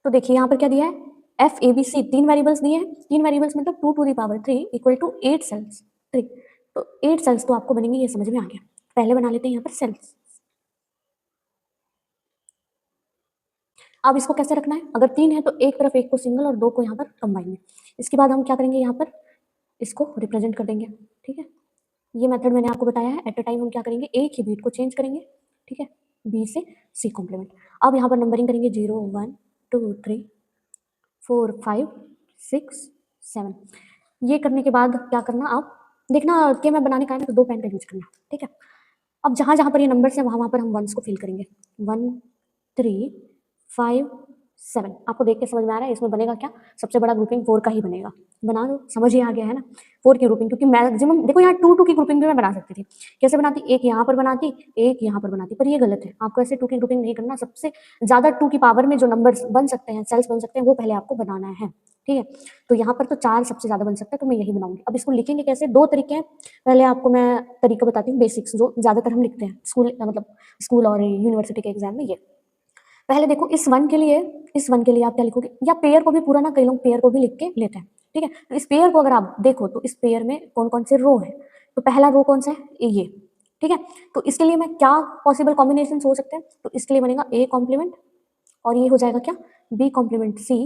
तो देखिए यहाँ पर क्या दिया है, F A B C, 3 variables दिए हैं, 3 वेरिएबल्स मतलब 2 to the power 3 equal to 8 cells 3। तो 8 सेल्स तो आपको बनेंगे, ये समझ में आ गया। पहले बना लेते हैं यहाँ पर सेल्स। अब इसको कैसे रखना है, अगर 3 है तो एक तरफ एक को सिंगल और 2 को यहाँ पर कंबाइन में। इसके बाद हम क्या करेंगे, यहाँ पर इसको रिप्रेजेंट कर देंगे, ठीक है। ये मेथड मैंने आपको बताया है। एट अ टाइम हम क्या करेंगे, एक ही बीट को चेंज करेंगे, ठीक है, बी से सी कॉम्प्लीमेंट। अब यहाँ पर नंबरिंग करेंगे 0 1 2 3 4 5 6 7। ये करने के बाद क्या करना, आप देखना कि मैं बनाने का है ना तो 2 पेन का यूज करना, ठीक है। अब जहाँ जहाँ पर ये नंबर्स है वहाँ पर हम वंस को फिल करेंगे, 1 3 5 7। आपको देख के समझ में आ रहा है इसमें बनेगा क्या, सबसे बड़ा ग्रुपिंग 4 का ही बनेगा। बना दो, समझ ही आ गया है ना। 4 की ग्रुपिंग, क्योंकि मैक्सिमम देखो यहाँ 2 2 की ग्रुपिंग भी मैं बना सकती थी। कैसे बनाती, एक यहाँ पर बनाती, एक यहाँ पर बनाती, पर ये गलत है। आपको ऐसे 2 की ग्रुपिंग नहीं करना। सबसे ज्यादा 2 की पावर में जो नंबर्स बन सकते हैं, सेल्स बन सकते हैं, वो पहले आपको बनाना है, ठीक है। तो यहाँ पर तो 4 सबसे ज्यादा बन सकता है, तो मैं यही बनाऊंगी। अब इसको लिखेंगे कैसे, 2 तरीके हैं। पहले आपको मैं तरीका बताती हूँ, बेसिक्स जो ज्यादातर हम लिखते हैं स्कूल, मतलब स्कूल और यूनिवर्सिटी के एग्जाम में। ये पहले देखो, इस वन के लिए आप क्या लिखोगे, या पेयर को भी पूरा ना, कई लोग पेयर को भी लिख के लेते हैं, ठीक है। तो इस पेयर को अगर आप देखो तो इस पेयर में कौन कौन से रो है, तो पहला रो कौन सा है, ये, ठीक है। तो इसके लिए मैं क्या पॉसिबल कॉम्बिनेशन हो सकते हैं, तो इसके लिए बनेगा ए कॉम्प्लीमेंट, और ये हो जाएगा क्या, बी कॉम्प्लीमेंट सी,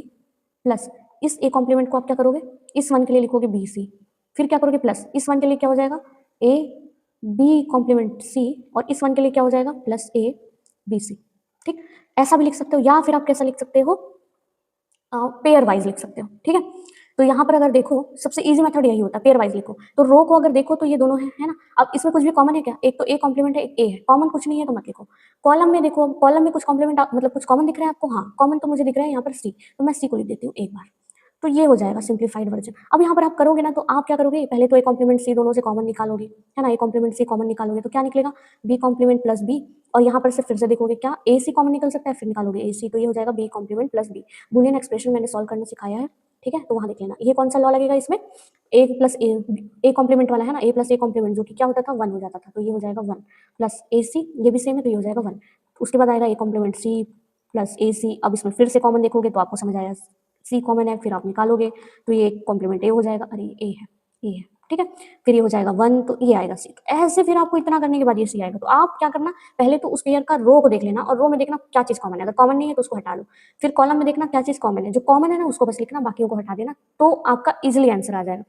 प्लस इस ए कॉम्प्लीमेंट को आप क्या करोगे, इस वन के लिए लिखोगे बी सी, फिर क्या करोगे, प्लस इस वन के लिए क्या हो जाएगा, ए बी कॉम्प्लीमेंट सी, और इस वन के लिए क्या हो जाएगा, प्लस ए बी सी, ठीक। ऐसा भी लिख सकते हो, या फिर आप कैसा लिख सकते हो, पेयर वाइज लिख सकते हो, ठीक है। तो यहाँ पर अगर देखो, सबसे इजी मेथड यही होता है, पेयर वाइज लिखो। तो रो को अगर देखो तो ये दोनों है ना। अब इसमें कुछ भी कॉमन है क्या, एक तो ए कॉम्प्लीमेंट है, एक ए है, कॉमन कुछ नहीं है तो मत लिखो। कॉलम में देखो, कॉलम में कुछ कॉम्प्लीमेंट मतलब कुछ कॉमन दिख रहा है आपको, हाँ कॉमन तो मुझे दिख रहा है यहाँ पर सी, तो मैं सी को लिख देती हूँ एक बार। तो ये हो जाएगा सिंप्लीफाइड वर्जन। अब यहाँ पर आप करोगे ना, तो आप क्या करोगे, पहले तो ए कॉम्प्लीमेंट सी दोनों से कॉमन निकालोगे, है ना। ए कॉम्प्लीमेंट सी कॉमन निकालोगे तो क्या निकलेगा, बी कॉम्प्लीमेंट प्लस बी, और यहाँ पर से फिर से देखोगे क्या, ए सी कॉमन निकल सकता है, फिर निकालोगे ए सी, तो ये हो जाएगा B complement plus B. Boolean expression मैंने सॉल्व करना सिखाया है, ठीक है, तो वहां देख लेना। ये कौन सा लॉ लगेगा इसमें, ए प्लस ए कॉम्प्लीमेंट वाला है ना, ए प्लस ए कॉम्प्लीमेंट, जो कि क्या होता था, 1 हो जाता था, तो ये हो जाएगा 1 प्लस ए सी, ये भी सेम है तो ये हो जाएगा 1। उसके बाद आएगा ए कॉम्प्लीमेंट सी प्लस ए सी। अब इसमें फिर से कॉमन देखोगे तो आपको समझ आया, सी कॉमन है, फिर आप निकालोगे तो ये कॉम्प्लीमेंट ए हो जाएगा, अरे ए है, ठीक है। फिर ये हो जाएगा 1, तो ये आएगा सी। तो ऐसे फिर आपको इतना करने के बाद ये सी आएगा। तो आप क्या करना, पहले तो उस पेयर का रो को देख लेना, और रो में देखना क्या चीज कॉमन है, अगर कॉमन नहीं है तो उसको हटा लो। फिर कॉलम में देखना क्या चीज कॉमन है, जो कॉमन है ना उसको बस लिखना, बाकियों को हटा देना, तो आपका इजिली आंसर आ जाएगा।